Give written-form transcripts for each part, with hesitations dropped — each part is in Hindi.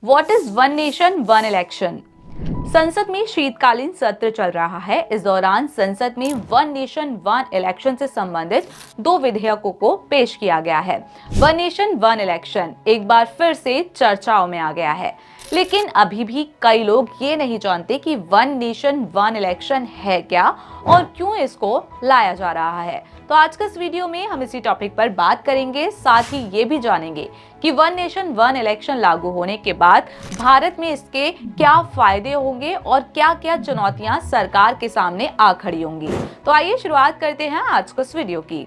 What is one nation one election. संसद में शीतकालीन सत्र चल रहा है। इस दौरान संसद में वन नेशन वन इलेक्शन से संबंधित 2 विधेयकों को पेश किया गया है। वन नेशन वन इलेक्शन एक बार फिर से चर्चाओं में आ गया है, लेकिन अभी भी कई लोग ये नहीं जानते कि वन नेशन वन इलेक्शन है क्या और क्यों इसको लाया जा रहा है। तो आज के इस वीडियो में हम इसी टॉपिक पर बात करेंगे, साथ ही ये भी जानेंगे कि वन नेशन वन इलेक्शन लागू होने के बाद भारत में इसके क्या फायदे होंगे और क्या क्या चुनौतियां सरकार के सामने आ खड़ी होंगी। तो आइए शुरुआत करते हैं आज के इस वीडियो की।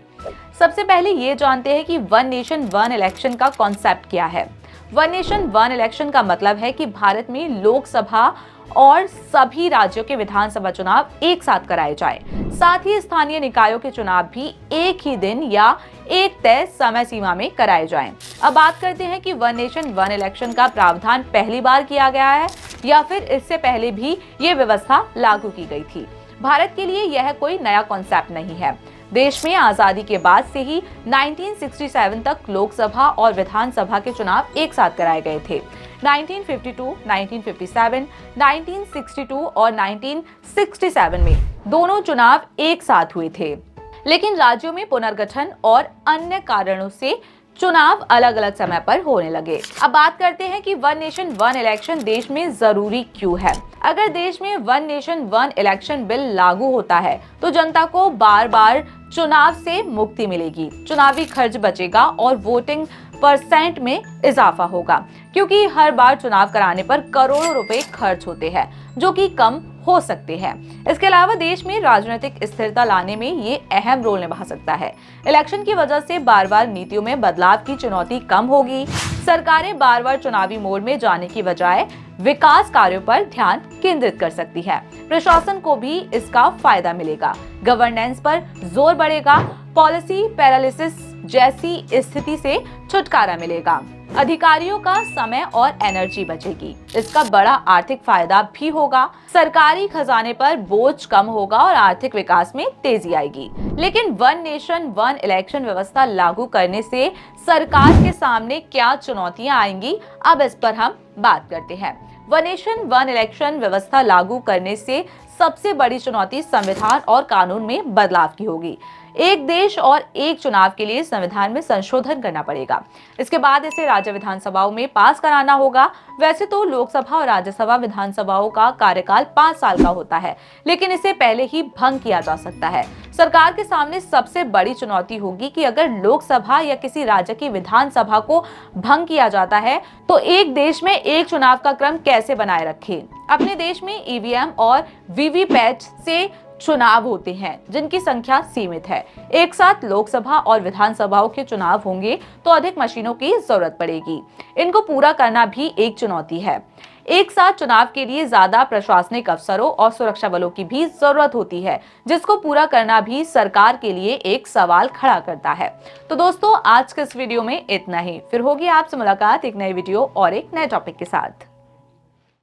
सबसे पहले ये जानते हैं कि वन नेशन वन इलेक्शन का कॉन्सेप्ट क्या है। वन नेशन वन इलेक्शन का मतलब है कि भारत में लोकसभा और सभी राज्यों के विधानसभा चुनाव एक साथ कराए जाए। साथ ही स्थानीय निकायों के चुनाव भी एक ही दिन या एक तय समय सीमा में कराए जाएं। अब बात करते हैं कि वन नेशन वन इलेक्शन का प्रावधान पहली बार किया गया है या फिर इससे पहले भी ये व्यवस्था लागू की गई थी। भारत के लिए यह कोई नया कॉन्सेप्ट नहीं है। देश में आजादी के बाद से ही 1967 तक लोकसभा और विधानसभा के चुनाव एक साथ कराए गए थे। 1952, 1957, 1962 और 1967 में दोनों चुनाव एक साथ हुए थे, लेकिन राज्यों में पुनर्गठन और अन्य कारणों से चुनाव अलग अलग समय पर होने लगे। अब बात करते हैं कि वन नेशन वन इलेक्शन देश में जरूरी क्यों है। अगर देश में one nation one election bill लागू होता है तो जनता को बार बार चुनाव से मुक्ति मिलेगी, चुनावी खर्च बचेगा और वोटिंग % में इजाफा होगा, क्योंकि हर बार चुनाव कराने पर करोड़ों रुपए खर्च होते हैं जो कि कम हो सकते हैं। इसके अलावा देश में राजनीतिक स्थिरता लाने में ये अहम रोल निभा सकता है। इलेक्शन की वजह से बार बार नीतियों में बदलाव की चुनौती कम होगी। सरकारें बार बार चुनावी मोड में जाने की बजाय विकास कार्यों पर ध्यान केंद्रित कर सकती है। प्रशासन को भी इसका फायदा मिलेगा, गवर्नेंस पर जोर बढ़ेगा, पॉलिसी पैरालिसिस जैसी स्थिति से छुटकारा मिलेगा, अधिकारियों का समय और एनर्जी बचेगी। इसका बड़ा आर्थिक फायदा भी होगा, सरकारी खजाने पर बोझ कम होगा और आर्थिक विकास में तेजी आएगी। लेकिन वन नेशन वन इलेक्शन व्यवस्था लागू करने से सरकार के सामने क्या चुनौतियां आएंगी, अब इस पर हम बात करते हैं। वन नेशन वन इलेक्शन व्यवस्था लागू करने से सबसे बड़ी चुनौती संविधान और कानून में बदलाव की होगी। एक देश और एक चुनाव के लिए संविधान में संशोधन करना पड़ेगा। इसके बाद इसे राज्य विधानसभाओं में पास कराना होगा। वैसे तो लोकसभा और राज्यसभा विधानसभाओं का कार्यकाल 5 साल का होता है, लेकिन इसे पहले ही भंग किया जा सकता है। सरकार के सामने सबसे बड़ी चुनौती होगी कि अगर लोकसभा या किसी राज्य की विधानसभा को भंग किया जाता है तो एक देश में एक चुनाव का क्रम कैसे बनाए रखे। अपने देश में ईवीएम और वीवीपैट से चुनाव होते हैं जिनकी संख्या सीमित है। एक साथ लोकसभा और विधानसभाओं के चुनाव होंगे तो अधिक मशीनों की जरूरत पड़ेगी। इनको पूरा करना भी एक चुनौती है। एक साथ चुनाव के लिए ज्यादा प्रशासनिक अफसरों और सुरक्षा बलों की भी जरूरत होती है, जिसको पूरा करना भी सरकार के लिए एक सवाल खड़ा करता है। तो दोस्तों, आज के इस वीडियो में इतना ही। फिर होगी आपसे मुलाकात एक नई वीडियो और एक नए टॉपिक के साथ।